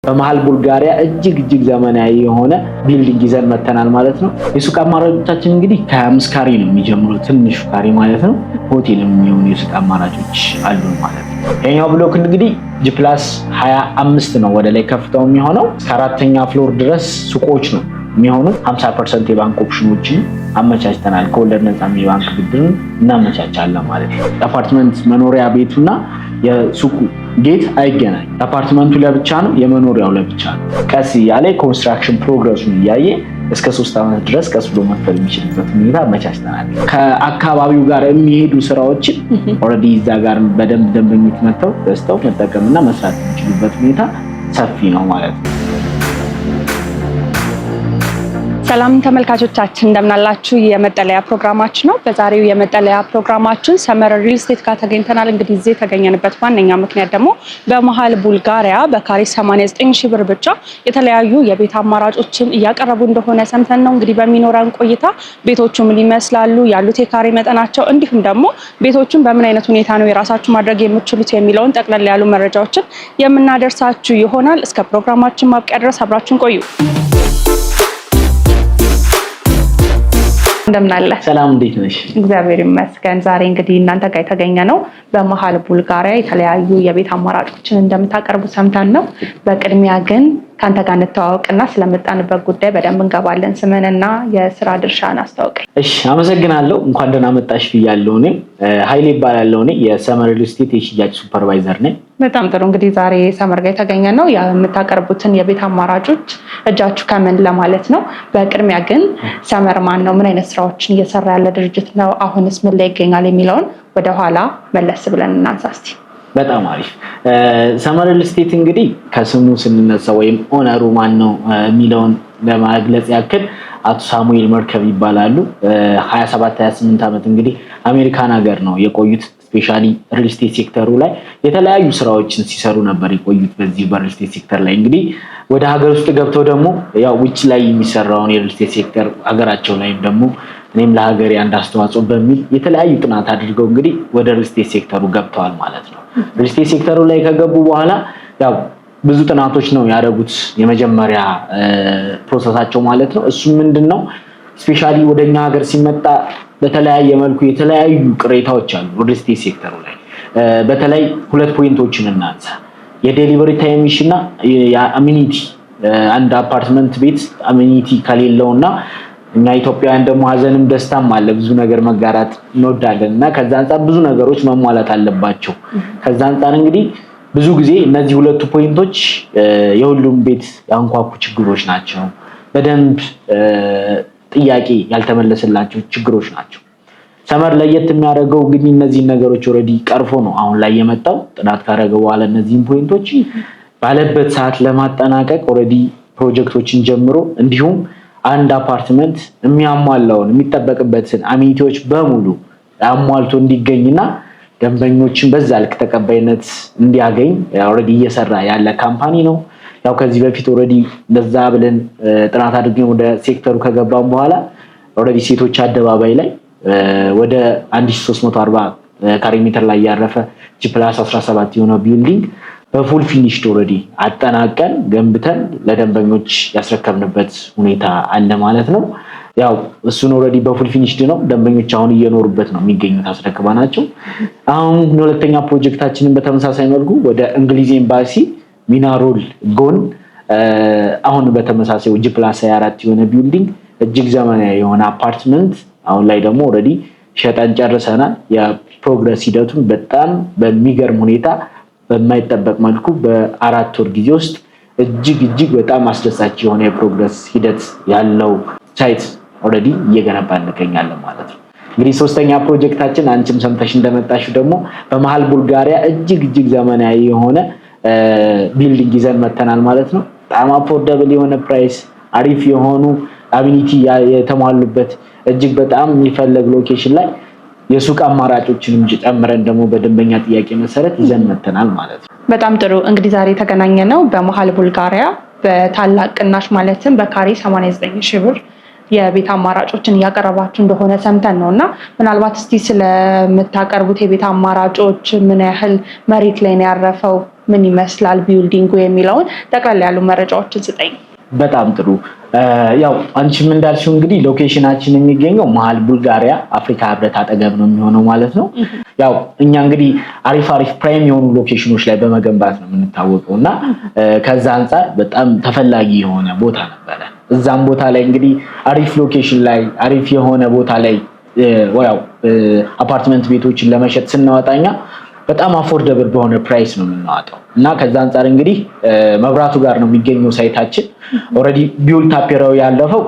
በመሃል ቡልጋሪያ እጅግ ዘመናዊ የሆነ ቢልዲንግ ይዘን መተናል ማለት ነው። የሱቅ አማራጮቻችን እንግዲህ ከ25 ካሬ ነው የሚጀምሩት፣ ትንሹ ካሬ ማለት ነው። ሆቴል የሚሆኑ የሱቅ አማራጮች አሉን ማለት ነው። ይሄኛው ብሎክ እንግዲህ G+25 ነው ወደ ላይ ከፍታው የሚሆነው። እስከ 4ኛ ፍሎር ድረስ ሱቆች ነው የሚሆኑት። 50% የባንክ ኦፕሽኖችን አመቻችተናል። ከወለድ ነፃ የባንክ ብድርን እናመቻቻለን ማለት ነው። የአፓርትመንት መኖሪያ ቤቱና የሱቁ ጌት አይገናኝ። አፓርትመንቱ ለብቻ ነው፣ የመኖሪያው ለብቻ ነው። ቀስ እያለ ኮንስትራክሽን ፕሮግረሱን እያየ እስከ 3 ዓመት ድረስ ቀስ ብሎ መክፈል የሚችልበት ሁኔታ አመቻችተናል። ከአካባቢው ጋር የሚሄዱ ስራዎችን ኦልሬዲ እዛ ጋር በደንብ ደንበኞች መጥተው ገዝተው መጠቀምና መስራት የሚችሉበት ሁኔታ ሰፊ ነው ማለት ነው። ሰላም ተመልካቾቻችን እንደምናላችሁ። የመጠለያ ፕሮግራማችን ነው። በዛሬው የመጠለያ ፕሮግራማችን ሰመር ሪል ስቴት ጋር ተገኝተናል። እንግዲህ እዚህ የተገኘንበት ዋነኛ ምክንያት ደግሞ በመሃል ቡልጋሪያ በካሬ 89,000 ብር ብቻ የተለያዩ የቤት አማራጮችን እያቀረቡ እንደሆነ ሰምተን ነው። እንግዲህ በሚኖረን ቆይታ ቤቶቹ ምን ይመስላሉ፣ ያሉት የካሬ መጠናቸው፣ እንዲሁም ደግሞ ቤቶቹን በምን አይነት ሁኔታ ነው የራሳችሁ ማድረግ የምትችሉት የሚለውን ጠቅለል ያሉ መረጃዎችን የምናደርሳችሁ ይሆናል። እስከ ፕሮግራማችን ማብቂያ ድረስ አብራችሁን ቆዩ። እንደምን አለ? ሰላም፣ እንዴት ነሽ? እግዚአብሔር ይመስገን። ዛሬ እንግዲህ እናንተ ጋር የተገኘ ነው በመሃል ቡልጋሪያ የተለያዩ የቤት አማራጮችን እንደምታቀርቡ ሰምተን ነው። በቅድሚያ ግን ካንተ ጋር እንተዋወቅና ስለመጣንበት ጉዳይ በደንብ እንገባለን። ስምንና የስራ ድርሻን አስተዋውቀኝ። እሺ፣ አመሰግናለሁ። እንኳን ደህና መጣሽ ብያለሁ። እኔ ኃይሌ እባላለሁ። እኔ የሰመር ሪል ስቴት የሽያጭ ሱፐርቫይዘር ነኝ። በጣም ጥሩ። እንግዲህ ዛሬ ሰመር ጋር የተገኘ ነው የምታቀርቡትን የቤት አማራጮች እጃችሁ ከምን ለማለት ነው። በቅድሚያ ግን ሰመር ማን ነው? ምን አይነት ስራዎችን እየሰራ ያለ ድርጅት ነው? አሁንስ ምን ላይ ይገኛል የሚለውን ወደኋላ መለስ ብለን እናንሳ እስቲ። በጣም አሪፍ። ሰመር ሪል ስቴት እንግዲህ ከስሙ ስንነሳ ወይም ኦነሩ ማን ነው የሚለውን ለማግለጽ ያክል አቶ ሳሙኤል መርከብ ይባላሉ። 27-28 ዓመት እንግዲህ አሜሪካን ሀገር ነው የቆዩት። ስፔሻሊ ሪል ስቴት ሴክተሩ ላይ የተለያዩ ስራዎችን ሲሰሩ ነበር የቆዩት። በዚህ በሪል ስቴት ሴክተር ላይ እንግዲህ ወደ ሀገር ውስጥ ገብተው ደግሞ ያው ውጭ ላይ የሚሰራውን የሪል ስቴት ሴክተር ሀገራቸው ላይም ደግሞ እኔም ለሀገሬ አንድ አስተዋጽኦ በሚል የተለያዩ ጥናት አድርገው እንግዲህ ወደ ሪል ስቴት ሴክተሩ ገብተዋል ማለት ነው። ሪል ስቴት ሴክተሩ ላይ ከገቡ በኋላ ያው ብዙ ጥናቶች ነው ያደረጉት የመጀመሪያ ፕሮሰሳቸው ማለት ነው። እሱ ምንድነው ስፔሻሊ ወደኛ ሀገር ሲመጣ በተለያየ መልኩ የተለያዩ ቅሬታዎች አሉ ሪል ስቴት ሴክተሩ ላይ። በተለይ 2 ፖይንቶችን እናንሳ። የዴሊቨሪ ታይም እና የአሚኒቲ። አንድ አፓርትመንት ቤት አሚኒቲ ከሌለውና እኛ ኢትዮጵያውያን ደግሞ ሀዘንም ደስታም አለ፣ ብዙ ነገር መጋራት እንወዳለን እና ከዛ አንፃር ብዙ ነገሮች መሟላት አለባቸው። ከዛ አንፃር እንግዲህ ብዙ ጊዜ እነዚህ 2 ፖይንቶች የሁሉም ቤት ያንኳኩ ችግሮች ናቸው። በደንብ ጥያቄ ያልተመለሰላቸው ችግሮች ናቸው። ሰመር ለየት የሚያደርገው እንግዲህ እነዚህ ነገሮች ኦሬዲ ቀርፎ ነው አሁን ላይ የመጣው። ጥናት ካደረገ በኋላ እነዚህን ፖይንቶች ባለበት ሰዓት ለማጠናቀቅ ኦሬዲ ፕሮጀክቶችን ጀምሮ እንዲሁም አንድ አፓርትመንት የሚያሟላውን የሚጠበቅበትን አሚኒቲዎች በሙሉ አሟልቶ እንዲገኝና ደንበኞችን በዛ ልክ ተቀባይነት እንዲያገኝ ኦሬዲ እየሰራ ያለ ካምፓኒ ነው። ያው ከዚህ በፊት ኦሬዲ በዛ ብለን ጥናት አድርገን ወደ ሴክተሩ ከገባን በኋላ ኦሬዲ ሴቶች አደባባይ ላይ ወደ 1340 ካሬ ሜትር ላይ ያረፈ G+17 የሆነ ቢልዲንግ በፉል ፊኒሽድ ኦሬዲ አጠናቀን ገንብተን ለደንበኞች ያስረከብንበት ሁኔታ አለ ማለት ነው። ያው እሱን ኦሬዲ በፉል ፊኒሽድ ነው፣ ደንበኞች አሁን እየኖሩበት ነው የሚገኙት አስረክባናቸው። አሁን ሁለተኛ ፕሮጀክታችንን በተመሳሳይ መልኩ ወደ እንግሊዝ ኤምባሲ ሚናሮል ጎን አሁን በተመሳሳይ G+24 የሆነ ቢልዲንግ እጅግ ዘመናዊ የሆነ አፓርትመንት አሁን ላይ ደግሞ ኦሬዲ ሸጠን ጨርሰናል። የፕሮግረስ ሂደቱን በጣም በሚገርም ሁኔታ በማይጠበቅ መልኩ በ4 ወር ጊዜ ውስጥ እጅግ በጣም አስደሳች የሆነ የፕሮግረስ ሂደት ያለው ሳይት ኦሬዲ እየገነባን እንገኛለን ማለት ነው። እንግዲህ ሶስተኛ ፕሮጀክታችን አንቺም ሰምተሽ እንደመጣሽው ደግሞ በመሃል ቡልጋሪያ እጅግ ዘመናዊ የሆነ ቢልዲንግ ይዘን መተናል ማለት ነው። በጣም አፎርደብል የሆነ ፕራይስ፣ አሪፍ የሆኑ አሚኒቲ የተሟሉበት እጅግ በጣም የሚፈለግ ሎኬሽን ላይ የሱቅ አማራጮችንም ጨምረን ደግሞ በደንበኛ ጥያቄ መሰረት ይዘን መተናል ማለት ነው። በጣም ጥሩ። እንግዲህ ዛሬ የተገናኘ ነው በመሃል ቡልጋሪያ በታላቅ ቅናሽ ማለትም በካሬ 89,000 ብር የቤት አማራጮችን እያቀረባችሁ እንደሆነ ሰምተን ነውና ምናልባት እስቲ ስለምታቀርቡት የቤት አማራጮች ምን ያህል መሬት ላይ ነው ያረፈው፣ ምን ይመስላል ቢልዲንጉ የሚለውን ጠቅላላ ያሉ መረጃዎችን ስጠኝ። በጣም ጥሩ። ያው አንቺም እንዳልሽው እንግዲህ ሎኬሽናችን የሚገኘው መሀል ቡልጋሪያ አፍሪካ ህብረት አጠገብ ነው የሚሆነው ማለት ነው። ያው እኛ እንግዲህ አሪፍ ፕራይም የሆኑ ሎኬሽኖች ላይ በመገንባት ነው የምንታወቀው እና ከዛ አንጻር በጣም ተፈላጊ የሆነ ቦታ ነበረ። እዛም ቦታ ላይ እንግዲህ አሪፍ ሎኬሽን ላይ አሪፍ የሆነ ቦታ ላይ ያው አፓርትመንት ቤቶችን ለመሸጥ ስናወጣኛ በጣም አፎርደብል በሆነ ፕራይስ ነው የምናወጣው እና ከዛ አንጻር እንግዲህ መብራቱ ጋር ነው የሚገኘው ሳይታችን። ኦልሬዲ ቢውልት አፔሪያው ያለፈው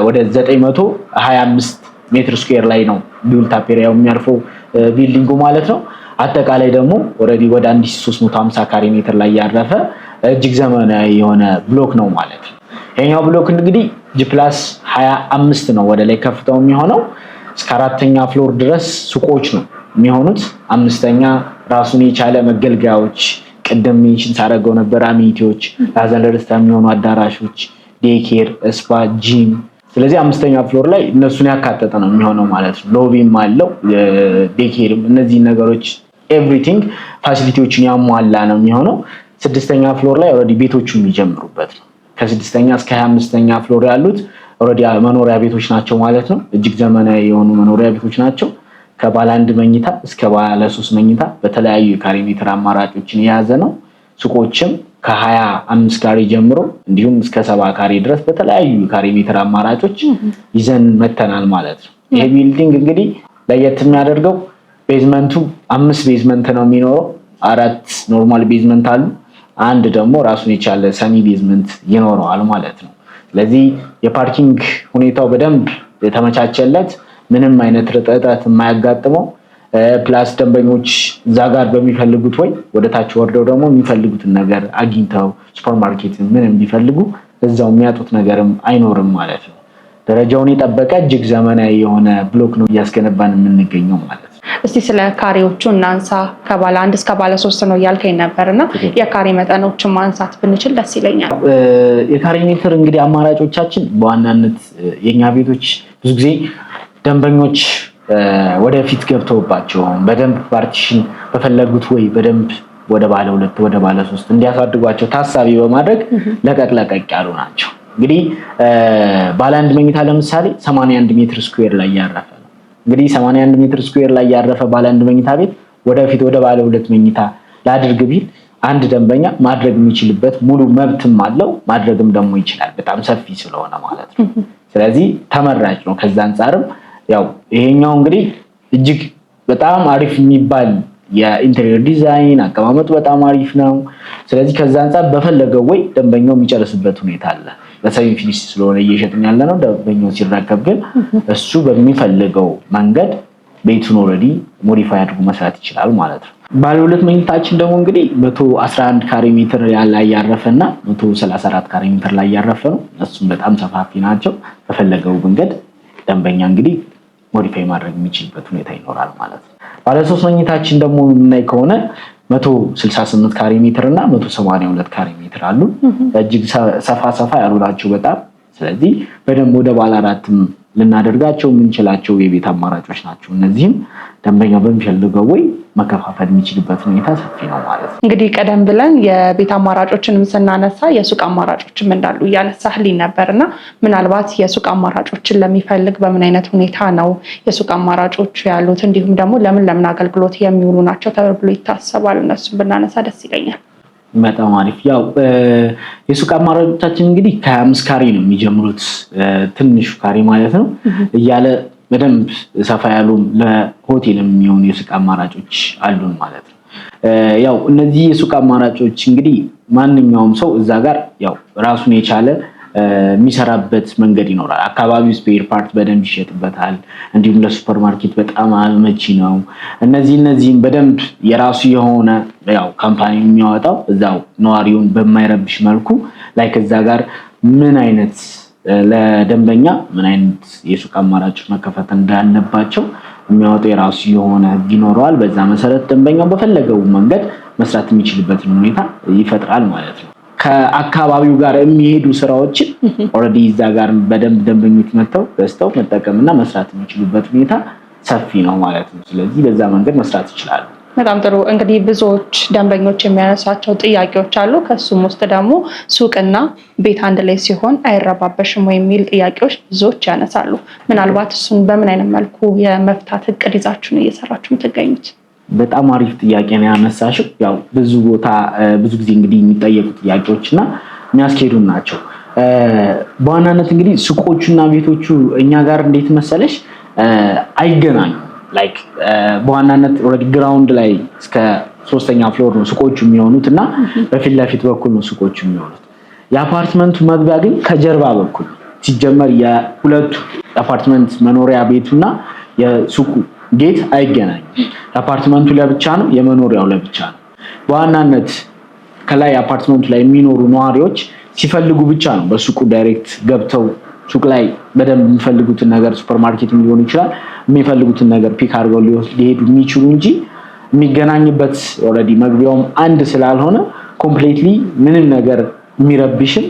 ወደ 925 ሜትር ስኩዌር ላይ ነው ቢውልት አፔሪያው የሚያርፈው ቢልዲንጉ ማለት ነው። አጠቃላይ ደግሞ ኦልሬዲ ወደ 1350 ካሬ ሜትር ላይ ያረፈ እጅግ ዘመናዊ የሆነ ብሎክ ነው ማለት ነው። ይሄኛው ብሎክ እንግዲህ G+25 ነው ወደ ላይ ከፍታው የሚሆነው። እስከ 4ኛ ፍሎር ድረስ ሱቆች ነው የሚሆኑት። 5ኛ ራሱን የቻለ መገልገያዎች ቅድም ሜንሽን ሳደርገው ነበር አሚኒቲዎች፣ ለሀዘን ለደስታ የሚሆኑ አዳራሾች፣ ዴይኬር፣ ስፓ፣ ጂም። ስለዚህ 5ኛ ፍሎር ላይ እነሱን ያካተተ ነው የሚሆነው ማለት ነው። ሎቢም አለው ዴይኬርም፣ እነዚህ ነገሮች ኤቭሪቲንግ ፋሲሊቲዎችን ያሟላ ነው የሚሆነው። 6ኛ ፍሎር ላይ ኦልሬዲ ቤቶቹ የሚጀምሩበት ነው። ከ6ኛ እስከ 25ኛ ፍሎር ያሉት ኦልሬዲ መኖሪያ ቤቶች ናቸው ማለት ነው። እጅግ ዘመናዊ የሆኑ መኖሪያ ቤቶች ናቸው። ከባለ 1 መኝታ እስከ ባለ 3 መኝታ በተለያዩ የካሬ ሜትር አማራጮችን የያዘ ነው። ሱቆችም ከ25 ካሬ ጀምሮ እንዲሁም እስከ 70 ካሬ ድረስ በተለያዩ የካሬ ሜትር አማራጮች ይዘን መተናል ማለት ነው። ይሄ ቢልዲንግ እንግዲህ ለየት የሚያደርገው ቤዝመንቱ 5 ቤዝመንት ነው የሚኖረው። 4 ኖርማል ቤዝመንት አሉ። አንድ ደግሞ ራሱን የቻለ ሰሚ ቤዝመንት ይኖረዋል ማለት ነው። ስለዚህ የፓርኪንግ ሁኔታው በደንብ የተመቻቸለት ምንም አይነት ርጥበት የማያጋጥመው ፕላስ ደንበኞች እዛ ጋር በሚፈልጉት ወይ ወደ ታች ወርደው ደግሞ የሚፈልጉትን ነገር አግኝተው ሱፐርማርኬት ምንም ቢፈልጉ እዛው የሚያጡት ነገርም አይኖርም ማለት ነው። ደረጃውን የጠበቀ እጅግ ዘመናዊ የሆነ ብሎክ ነው እያስገነባን የምንገኘው ማለት ነው። እስቲ ስለ ካሬዎቹ እናንሳ። ከባለ 1 እስከ ባለ 3 ነው እያልከኝ ነበርና የካሬ መጠኖችን ማንሳት ብንችል ደስ ይለኛል። የካሬ ሜትር እንግዲህ አማራጮቻችን በዋናነት የኛ ቤቶች ብዙ ጊዜ ደንበኞች ወደፊት ገብተውባቸው በደንብ ፓርቲሽን በፈለጉት ወይ በደንብ ወደ ባለ 2 ወደ ባለ 3 እንዲያሳድጓቸው ታሳቢ በማድረግ ለቀቅ ያሉ ናቸው። እንግዲህ ባለ 1 መኝታ ለምሳሌ 81 ሜትር ስኩዌር ላይ ያረፈ ነው። እንግዲህ 81 ሜትር ስኩዌር ላይ ያረፈ ባለ 1 መኝታ ቤት ወደፊት ወደ ባለ 2 መኝታ ላድርግ ቢል አንድ ደንበኛ ማድረግ የሚችልበት ሙሉ መብትም አለው፣ ማድረግም ደግሞ ይችላል። በጣም ሰፊ ስለሆነ ማለት ነው። ስለዚህ ተመራጭ ነው። ከዛ አንፃርም ያው ይሄኛው እንግዲህ እጅግ በጣም አሪፍ የሚባል የኢንቴሪየር ዲዛይን አቀማመጡ በጣም አሪፍ ነው። ስለዚህ ከዛ አንፃር በፈለገው ወይ ደንበኛው የሚጨርስበት ሁኔታ አለ። በሰሚ ፊኒሽ ስለሆነ እየሸጥን ያለ ነው። ደንበኛው ሲረከብ ግን እሱ በሚፈልገው መንገድ ቤቱን ኦልሬዲ ሞዲፋይ አድርጎ መስራት ይችላል ማለት ነው። ባለ 2 መኝታችን ደግሞ እንግዲህ 111 ካሬ ሜትር ላይ ያረፈና 134 ካሬ ሜትር ላይ ያረፈ ነው። እሱም በጣም ሰፋፊ ናቸው። በፈለገው መንገድ ደንበኛ እንግዲህ ሞዲፋይ ማድረግ የሚችልበት ሁኔታ ይኖራል ማለት ነው። ባለ 3 መኝታችን ደግሞ የምናይ ከሆነ 168 ካሬ ሜትር እና 182 ካሬ ሜትር አሉ። እጅግ ሰፋ ያሉ ናቸው በጣም። ስለዚህ በደንብ ወደ ባለ 4ም ልናደርጋቸው የምንችላቸው የቤት አማራጮች ናቸው። እነዚህም ደንበኛ በሚፈልገው ወይ መከፋፈል የሚችልበት ሁኔታ ሰፊ ነው ማለት ነው። እንግዲህ ቀደም ብለን የቤት አማራጮችንም ስናነሳ የሱቅ አማራጮችም እንዳሉ እያነሳህልኝ ነበርና ምናልባት የሱቅ አማራጮችን ለሚፈልግ በምን አይነት ሁኔታ ነው የሱቅ አማራጮች ያሉት፣ እንዲሁም ደግሞ ለምን አገልግሎት የሚውሉ ናቸው ተብሎ ይታሰባል? እነሱን ብናነሳ ደስ ይለኛል። በጣም አሪፍ። ያው የሱቅ አማራጮቻችን እንግዲህ ከ25 ካሬ ነው የሚጀምሩት፣ ትንሹ ካሬ ማለት ነው እያለ በደንብ ሰፋ ያሉ ለሆቴል የሚሆኑ የሱቅ አማራጮች አሉን ማለት ነው። ያው እነዚህ የሱቅ አማራጮች እንግዲህ ማንኛውም ሰው እዛ ጋር ያው ራሱን የቻለ የሚሰራበት መንገድ ይኖራል። አካባቢው ስፔር ፓርት በደንብ ይሸጥበታል። እንዲሁም ለሱፐር ማርኬት በጣም አመቺ ነው። እነዚህም በደንብ የራሱ የሆነ ያው ካምፓኒ የሚያወጣው እዛው ነዋሪውን በማይረብሽ መልኩ ላይ ከዛ ጋር ምን አይነት ለደንበኛ ምን አይነት የሱቅ አማራጮች መከፈት እንዳለባቸው የሚያወጣው የራሱ የሆነ ህግ ይኖረዋል። በዛ መሰረት ደንበኛው በፈለገው መንገድ መስራት የሚችልበትን ሁኔታ ይፈጥራል ማለት ነው። ከአካባቢው ጋር የሚሄዱ ስራዎችን ኦልሬዲ እዛ ጋር በደንብ ደንበኞች መጥተው ገዝተው መጠቀምና መስራት የሚችሉበት ሁኔታ ሰፊ ነው ማለት ነው። ስለዚህ በዛ መንገድ መስራት ይችላሉ። በጣም ጥሩ። እንግዲህ ብዙዎች ደንበኞች የሚያነሷቸው ጥያቄዎች አሉ። ከሱም ውስጥ ደግሞ ሱቅና ቤት አንድ ላይ ሲሆን አይረባበሽም ወይ የሚል ጥያቄዎች ብዙዎች ያነሳሉ። ምናልባት እሱን በምን አይነት መልኩ የመፍታት እቅድ ይዛችሁ ነው እየሰራችሁ የምትገኙት? በጣም አሪፍ ጥያቄ ነው ያነሳሽው። ያው ብዙ ቦታ ብዙ ጊዜ እንግዲህ የሚጠየቁ ጥያቄዎችና የሚያስኬዱ ናቸው። በዋናነት እንግዲህ ሱቆቹና ቤቶቹ እኛ ጋር እንዴት መሰለሽ አይገናኙም። ላይክ በዋናነት ኦልሬዲ ግራውንድ ላይ እስከ 3ኛ ፍሎር ነው ሱቆቹ የሚሆኑት እና በፊት ለፊት በኩል ነው ሱቆቹ የሚሆኑት። የአፓርትመንቱ መግቢያ ግን ከጀርባ በኩል ሲጀመር የሁለቱ የአፓርትመንት መኖሪያ ቤቱና የሱቁ ጌት አይገናኝም። የአፓርትመንቱ ለብቻ ነው፣ የመኖሪያው ለብቻ ነው። በዋናነት ከላይ አፓርትመንቱ ላይ የሚኖሩ ነዋሪዎች ሲፈልጉ ብቻ ነው በሱቁ ዳይሬክት ገብተው ሱቅ ላይ በደንብ የሚፈልጉትን ነገር ሱፐርማርኬት ሊሆን ይችላል የሚፈልጉትን ነገር ፒክ አድርገው ሊሄዱ የሚችሉ እንጂ የሚገናኝበት ኦልሬዲ መግቢያውም አንድ ስላልሆነ ኮምፕሊትሊ ምንም ነገር የሚረብሽም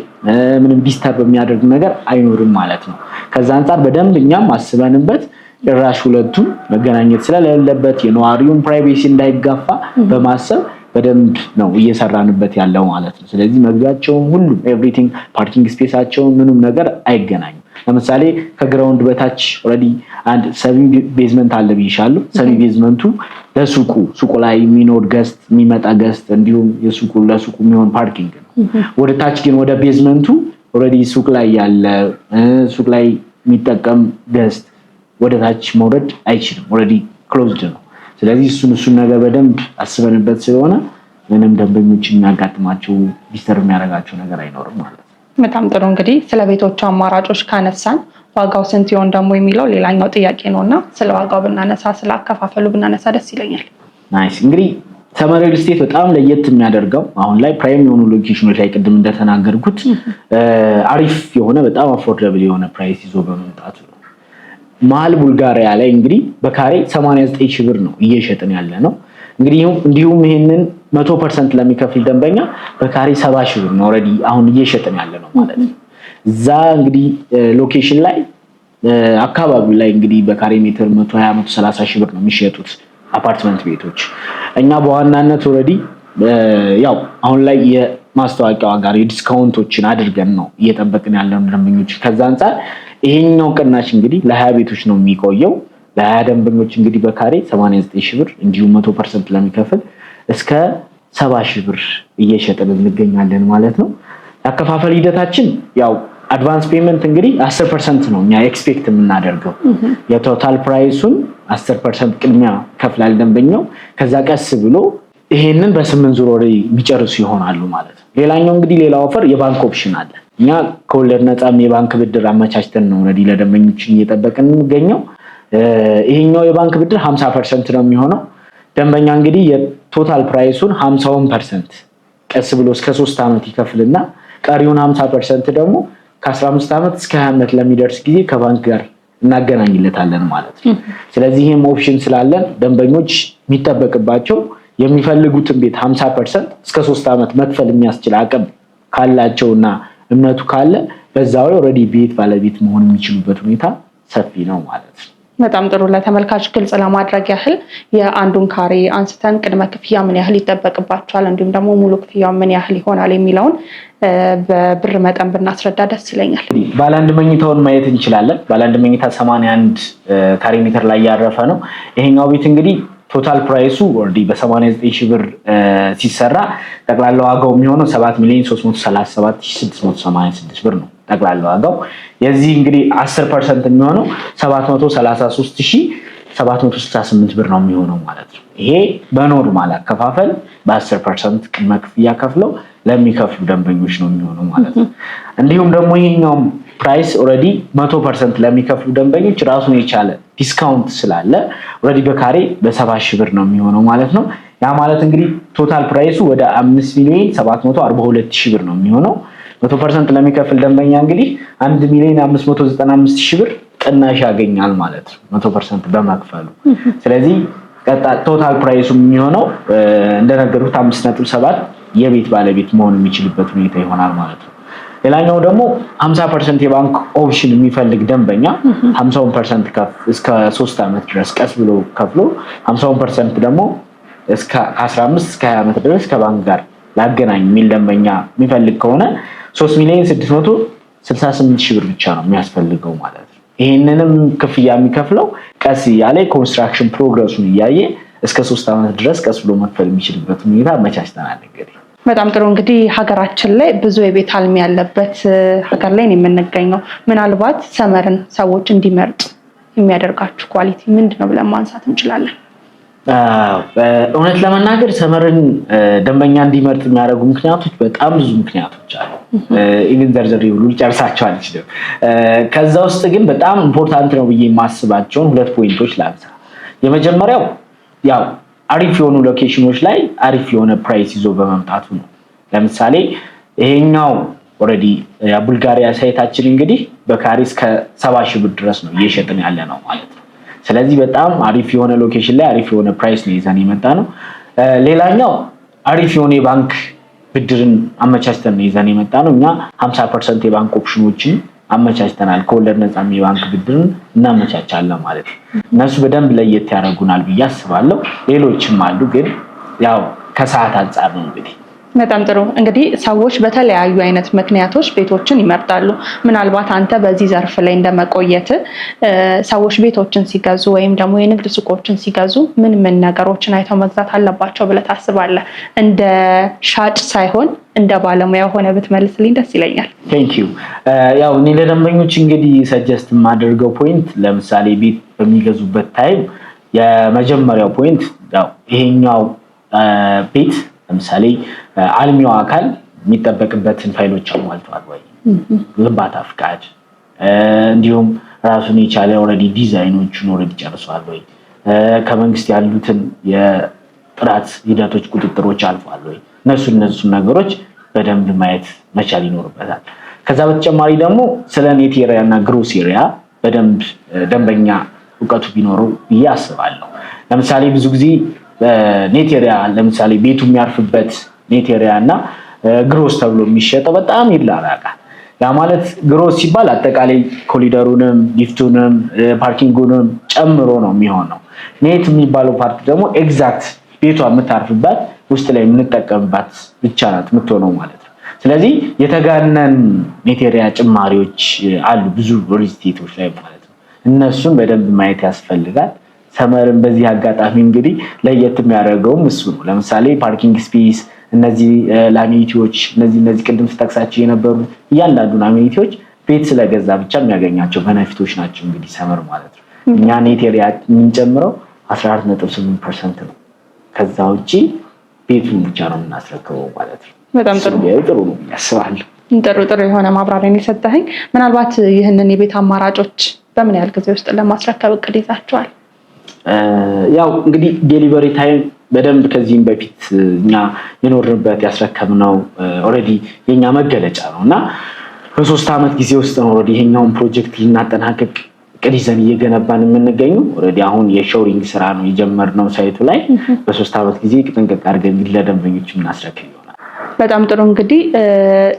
ምንም ዲስተርብ የሚያደርግ ነገር አይኖርም ማለት ነው። ከዛ አንፃር በደንብ እኛም አስበንበት ጭራሽ ሁለቱም መገናኘት ስለሌለበት የነዋሪውን ፕራይቬሲ እንዳይጋፋ በማሰብ በደንብ ነው እየሰራንበት ያለው ማለት ነው። ስለዚህ መግቢያቸውን ሁሉም ኤቭሪቲንግ ፓርኪንግ ስፔሳቸውን ምንም ነገር አይገናኙም። ለምሳሌ ከግራውንድ በታች ኦልሬዲ አንድ ሰሚ ቤዝመንት አለ ብዬሻለሁ። ሰሚ ቤዝመንቱ ሱቁ ላይ የሚኖር ገስት የሚመጣ ገስት እንዲሁም ለሱቁ የሚሆን ፓርኪንግ ነው። ወደ ታች ግን ወደ ቤዝመንቱ ኦልሬዲ ሱቅ ላይ ያለ ሱቅ ላይ የሚጠቀም ገስት ወደ ታች መውረድ አይችልም። ኦልሬዲ ክሎዝድ ነው። ስለዚህ እሱን ነገር በደንብ አስበንበት ስለሆነ ምንም ደንበኞች የሚያጋጥማቸው ዲስተርብ የሚያደርጋቸው ነገር አይኖርም ማለት ነው። በጣም ጥሩ። እንግዲህ ስለ ቤቶቹ አማራጮች ካነሳን ዋጋው ስንት ይሆን ደግሞ የሚለው ሌላኛው ጥያቄ ነውና ስለ ዋጋው ብናነሳ ስለ አከፋፈሉ ብናነሳ ደስ ይለኛል። ናይስ። እንግዲህ ሰመር ሪል ስቴት በጣም ለየት የሚያደርገው አሁን ላይ ፕራይም የሆኑ ሎኬሽኖች ላይ ቅድም እንደተናገርኩት አሪፍ የሆነ በጣም አፎርደብል የሆነ ፕራይስ ይዞ በመምጣቱ ነው። መሀል ቡልጋሪያ ላይ እንግዲህ በካሬ 89 ሺህ ብር ነው እየሸጥን ያለ ነው። እንግዲህ እንዲሁም ይሄንን 100% ለሚከፍል ደንበኛ በካሬ 70 ሺህ ብር ነው ኦልሬዲ አሁን እየሸጥን ያለ ነው ማለት ነው። እዛ እንግዲህ ሎኬሽን ላይ አካባቢው ላይ እንግዲህ በካሬ ሜትር 120 130 ሺህ ብር ነው የሚሸጡት አፓርትመንት ቤቶች። እኛ በዋናነት ኦልሬዲ ያው አሁን ላይ የማስታወቂያ ዋጋ የዲስካውንቶችን አድርገን ነው እየጠበቅን ያለነው ደንበኞች። ከዛ አንፃር ይሄኛው ቅናሽ እንግዲህ ለ20 ቤቶች ነው የሚቆየው። ለ20 ደንበኞች እንግዲህ በካሬ 89 ሺህ ብር እንዲሁም 100% ለሚከፍል እስከ 70 ሺህ ብር እየሸጥን እንገኛለን ማለት ነው። ያከፋፈል ሂደታችን ያው አድቫንስ ፔመንት እንግዲህ 10% ነው እኛ ኤክስፔክት የምናደርገው። የቶታል ፕራይሱን 10% ቅድሚያ ከፍላል ደንበኛው። ከዛ ቀስ ብሎ ይሄንን በ8 ዙር ወደ የሚጨርሱ ይሆናሉ ማለት ነው። ሌላኛው እንግዲህ ሌላ ኦፈር የባንክ ኦፕሽን አለ። እኛ ከወለድ ነፃም የባንክ ብድር አመቻችተን ነው ኦልሬዲ ለደንበኞችን እየጠበቅን የምንገኘው። ይሄኛው የባንክ ብድር 50% ነው የሚሆነው። ደንበኛ እንግዲህ የቶታል ፕራይሱን 50% ቀስ ብሎ እስከ 3 ዓመት ይከፍልና ቀሪውን 50% ደግሞ ከ15 ዓመት እስከ 20 ዓመት ለሚደርስ ጊዜ ከባንክ ጋር እናገናኝለታለን ማለት ነው። ስለዚህ ይሄም ኦፕሽን ስላለን ደንበኞች የሚጠበቅባቸው የሚፈልጉትን ቤት 50% እስከ 3 ዓመት መክፈል የሚያስችል አቅም ካላቸውና እምነቱ ካለ በዛው ኦልሬዲ ቤት ባለቤት መሆን የሚችሉበት ሁኔታ ሰፊ ነው ማለት ነው። በጣም ጥሩ። ለተመልካች ግልጽ ለማድረግ ያህል የአንዱን ካሬ አንስተን ቅድመ ክፍያ ምን ያህል ይጠበቅባቸዋል እንዲሁም ደግሞ ሙሉ ክፍያው ምን ያህል ይሆናል የሚለውን በብር መጠን ብናስረዳ ደስ ይለኛል። ባለ አንድ መኝታውን ማየት እንችላለን። ባለ አንድ መኝታ 81 ካሬ ሜትር ላይ ያረፈ ነው። ይሄኛው ቤት እንግዲህ ቶታል ፕራይሱ ኦልሬዲ በ89 ሺህ ብር ሲሰራ ጠቅላላ ዋጋው የሚሆነው 7,337,686 ብር ነው ጠቅላላ ዋጋው። የዚህ እንግዲህ 10% የሚሆነው 733,768 ብር ነው የሚሆነው ማለት ነው። ይሄ በኖርማል አከፋፈል በ10% ቅድመ ክፍያ ከፍለው ለሚከፍሉ ደንበኞች ነው የሚሆነው ማለት ነው። እንዲሁም ደግሞ ይሄኛው ፕራይስ ኦልሬዲ 100% ለሚከፍሉ ደንበኞች ራሱን የቻለ ዲስካውንት ስላለ ኦልሬዲ በካሬ በ70 ሺህ ብር ነው የሚሆነው ማለት ነው። ያ ማለት እንግዲህ ቶታል ፕራይሱ ወደ 5,742,000 ብር ነው የሚሆነው። 100% ለሚከፍል ደንበኛ እንግዲህ 1,595,000 ብር ቅናሽ ያገኛል ማለት ነው 100% በመክፈሉ። ስለዚህ ቶታል ፕራይሱ የሚሆነው እንደነገርኩት 5.7 የቤት ባለቤት መሆን የሚችልበት ሁኔታ ይሆናል ማለት ነው። ሌላኛው ደግሞ 50% የባንክ ኦፕሽን የሚፈልግ ደንበኛ 50% እስከ 3 ዓመት ድረስ ቀስ ብሎ ከፍሎ 50% ደግሞ እስከ 15 እስከ 20 ዓመት ድረስ ከባንክ ጋር ላገናኝ የሚል ደንበኛ የሚፈልግ ከሆነ 3,668,000 ብር ብቻ ነው የሚያስፈልገው ማለት ነው። ይሄንንም ክፍያ የሚከፍለው ቀስ እያለ ኮንስትራክሽን ፕሮግረሱን እያየ እስከ 3 ዓመት ድረስ ቀስ ብሎ መክፈል የሚችልበት ሁኔታ አመቻችተናል። እንግዲህ በጣም ጥሩ። እንግዲህ ሀገራችን ላይ ብዙ የቤት አልሚ ያለበት ሀገር ላይ ነው የምንገኘው። ምናልባት ሰመርን ሰዎች እንዲመርጡ የሚያደርጋችሁ ኳሊቲ ምንድነው ብለን ማንሳት እንችላለን? እውነት ለመናገር ሰመርን ደንበኛ እንዲመርጥ የሚያደርጉ ምክንያቶች በጣም ብዙ ምክንያቶች አሉ። ኢቭን ዘርዘር ሁሉ ሊጨርሳቸው አልችልም። ከዛ ውስጥ ግን በጣም ኢምፖርታንት ነው ብዬ የማስባቸውን 2 ፖይንቶች ላንሳ። የመጀመሪያው ያው አሪፍ የሆኑ ሎኬሽኖች ላይ አሪፍ የሆነ ፕራይስ ይዞ በመምጣቱ ነው። ለምሳሌ ይሄኛው ኦልሬዲ የቡልጋሪያ ሳይታችን እንግዲህ በካሬ እስከ 70,000 ብር ድረስ ነው እየሸጥን ያለ ነው ማለት ነው። ስለዚህ በጣም አሪፍ የሆነ ሎኬሽን ላይ አሪፍ የሆነ ፕራይስ ነው ይዘን የመጣ ነው። ሌላኛው አሪፍ የሆነ የባንክ ብድርን አመቻችተን ነው ይዘን የመጣ ነው። እኛ 50% የባንክ ኦፕሽኖችን አመቻችተናል። ከወለድ ነፃ የባንክ ብድርን እናመቻቻለን ማለት ነው። እነሱ በደንብ ለየት ያደርጉናል ብዬ አስባለሁ። ሌሎችም አሉ ግን ያው ከሰዓት አንጻር ነው እንግዲህ። በጣም ጥሩ። እንግዲህ ሰዎች በተለያዩ አይነት ምክንያቶች ቤቶችን ይመርጣሉ። ምናልባት አንተ በዚህ ዘርፍ ላይ እንደመቆየት ሰዎች ቤቶችን ሲገዙ ወይም ደግሞ የንግድ ሱቆችን ሲገዙ ምን ነገሮችን አይተው መግዛት አለባቸው ብለህ ታስባለህ? እንደ ሻጭ ሳይሆን እንደ ባለሙያ ሆነ ብትመልስልኝ ደስ ይለኛል። ቴንክ ዩ። ያው እኔ ለደንበኞች እንግዲህ ሰጀስት የማደርገው ፖይንት ለምሳሌ ቤት በሚገዙበት ታይም የመጀመሪያው ፖይንት ያው ይሄኛው ቤት ለምሳሌ አልሚው አካል የሚጠበቅበትን ፋይሎች አሟልቷል ወይ፣ ግንባታ ፍቃድ፣ እንዲሁም ራሱን የቻለ ኦልሬዲ ዲዛይኖቹን ኦልሬዲ ጨርሷል ወይ፣ ከመንግስት ያሉትን የጥራት ሂደቶች ቁጥጥሮች አልፏል ወይ፣ እነሱን ነገሮች በደንብ ማየት መቻል ይኖርበታል። ከዛ በተጨማሪ ደግሞ ስለ ኔት ኤሪያ እና ግሮስ ኤሪያ በደንብ ደንበኛ እውቀቱ ቢኖረው ብዬ አስባለሁ። ለምሳሌ ብዙ ጊዜ ኔት ኤሪያ ለምሳሌ ቤቱ የሚያርፍበት ኔት ኤሪያ እና ግሮስ ተብሎ የሚሸጠው በጣም ይላላቃል። ያ ማለት ግሮስ ሲባል አጠቃላይ ኮሊደሩንም ሊፍቱንም ፓርኪንጉንም ጨምሮ ነው የሚሆነው። ኔት የሚባለው ፓርት ደግሞ ኤግዛክት ቤቷ የምታርፍባት ውስጥ ላይ የምንጠቀምባት ብቻ ናት የምትሆነው ማለት ነው። ስለዚህ የተጋነን ኔት ኤሪያ ጭማሪዎች አሉ ብዙ ሪል ስቴቶች ላይ ማለት ነው። እነሱን በደንብ ማየት ያስፈልጋል። ሰመርን በዚህ አጋጣሚ እንግዲህ ለየት የሚያደርገውም እሱ ነው። ለምሳሌ ፓርኪንግ ስፔስ፣ እነዚህ ላሚኒቲዎች፣ እነዚህ ቅድም ስጠቅሳቸው የነበሩ እያንዳንዱ አሚኒቲዎች ቤት ስለገዛ ብቻ የሚያገኛቸው በነፊቶች ናቸው እንግዲህ ሰመር ማለት ነው። እኛ ኔት ኤሪያ የምንጨምረው 14.8% ነው። ከዛ ውጪ ቤቱን ብቻ ነው የምናስረክበው ማለት ነው። በጣም ጥሩ ነው ያስባለሁ። ጥሩ የሆነ ማብራሪያን የሰጠኸኝ። ምናልባት ይህንን የቤት አማራጮች በምን ያህል ጊዜ ውስጥ ለማስረከብ እቅድ ይዛችኋል? ያው እንግዲህ ዴሊቨሪ ታይም በደንብ ከዚህም በፊት እኛ የኖርንበት ያስረከብነው ኦልሬዲ የኛ መገለጫ ነውና በ3 ዓመት ጊዜ ውስጥ ነው ኦልሬዲ ይሄኛውን ፕሮጀክት ልናጠናቀቅ እቅድ ይዘን እየገነባን የምንገኘው። ኦልሬዲ አሁን የሾሪንግ ስራ ነው የጀመርነው ሳይቱ ላይ። በ3 ዓመት ጊዜ ጥንቅቅ አድርገን እንግዲህ ለደንበኞች የምናስረክብ ይሆናል። በጣም ጥሩ። እንግዲህ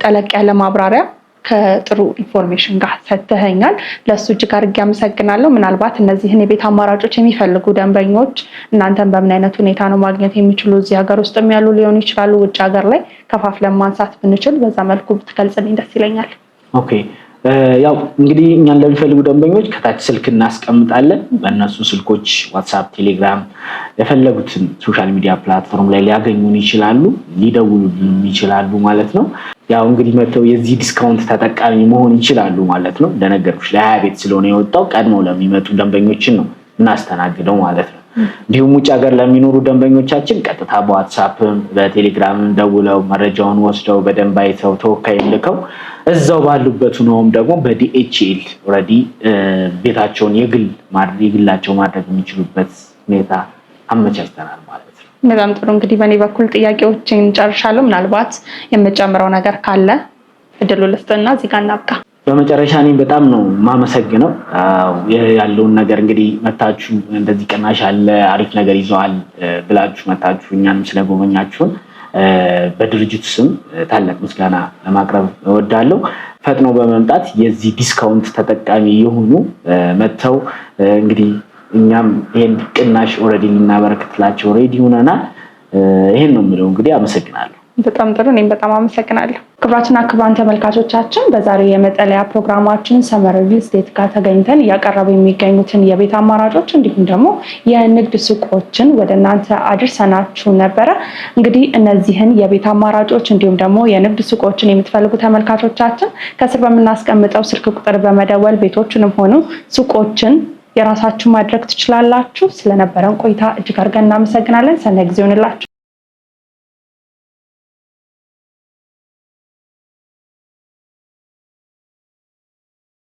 ጠለቅ ያለ ማብራሪያ ከጥሩ ኢንፎርሜሽን ጋር ሰጥተኸኛል። ለሱ እጅግ አድርጌ አመሰግናለሁ። ምናልባት እነዚህን የቤት አማራጮች የሚፈልጉ ደንበኞች እናንተን በምን አይነት ሁኔታ ነው ማግኘት የሚችሉ? እዚህ ሀገር ውስጥም ያሉ ሊሆኑ ይችላሉ፣ ውጭ ሀገር ላይ ከፋፍለን ማንሳት ብንችል በዛ መልኩ ብትገልጽልኝ ደስ ይለኛል። ኦኬ፣ ያው እንግዲህ እኛን ለሚፈልጉ ደንበኞች ከታች ስልክ እናስቀምጣለን። በእነሱ ስልኮች ዋትስአፕ፣ ቴሌግራም የፈለጉትን ሶሻል ሚዲያ ፕላትፎርም ላይ ሊያገኙን ይችላሉ፣ ሊደውሉልን ይችላሉ ማለት ነው። ያው እንግዲህ መተው የዚህ ዲስካውንት ተጠቃሚ መሆን ይችላሉ ማለት ነው። እንደነገርኩሽ ለ20 ቤት ስለሆነ የወጣው ቀድመው ለሚመጡ ደንበኞችን ነው እናስተናግደው ማለት ነው። እንዲሁም ውጭ ሀገር ለሚኖሩ ደንበኞቻችን ቀጥታ በዋትስአፕም በቴሌግራምም ደውለው መረጃውን ወስደው በደንብ አይተው ተወካይ ልከው እዛው ባሉበት ሆነውም ደግሞ በዲኤችኤል ኦልሬዲ ቤታቸውን የግላቸው ማድረግ የሚችሉበት ሁኔታ አመቻችተናል ማለት ነው። በጣም ጥሩ። እንግዲህ በእኔ በኩል ጥያቄዎችን ጨርሻለሁ። ምናልባት የምጨምረው ነገር ካለ እድሉ ልስጥና እዚህ ጋር እናብቃ። በመጨረሻ እኔ በጣም ነው የማመሰግነው ያለውን ነገር እንግዲህ መታችሁ እንደዚህ ቅናሽ አለ አሪፍ ነገር ይዘዋል ብላችሁ መታችሁ እኛንም ስለጎበኛችሁን በድርጅቱ ስም ታላቅ ምስጋና ለማቅረብ እወዳለሁ። ፈጥኖ በመምጣት የዚህ ዲስካውንት ተጠቃሚ የሆኑ መተው እንግዲህ እኛም ይሄን ቅናሽ ኦልሬዲ ልናበረክትላቸው ሬዲ ሆነናል። ይሄን ነው የምለው። እንግዲህ አመሰግናለሁ። በጣም ጥሩ። እኔም በጣም አመሰግናለሁ። ክቡራትና ክቡራን ተመልካቾቻችን በዛሬው የመጠለያ ፕሮግራማችን ሰመር ሪል ስቴት ጋር ተገኝተን እያቀረቡ የሚገኙትን የቤት አማራጮች እንዲሁም ደግሞ የንግድ ሱቆችን ወደ እናንተ አድርሰናችሁ ነበረ። እንግዲህ እነዚህን የቤት አማራጮች እንዲሁም ደግሞ የንግድ ሱቆችን የምትፈልጉ ተመልካቾቻችን ከስር በምናስቀምጠው ስልክ ቁጥር በመደወል ቤቶችንም ሆኑ ሱቆችን የራሳችሁ ማድረግ ትችላላችሁ። ስለነበረን ቆይታ እጅግ አድርገን እናመሰግናለን። ሰናይ ጊዜ ይሁንላችሁ።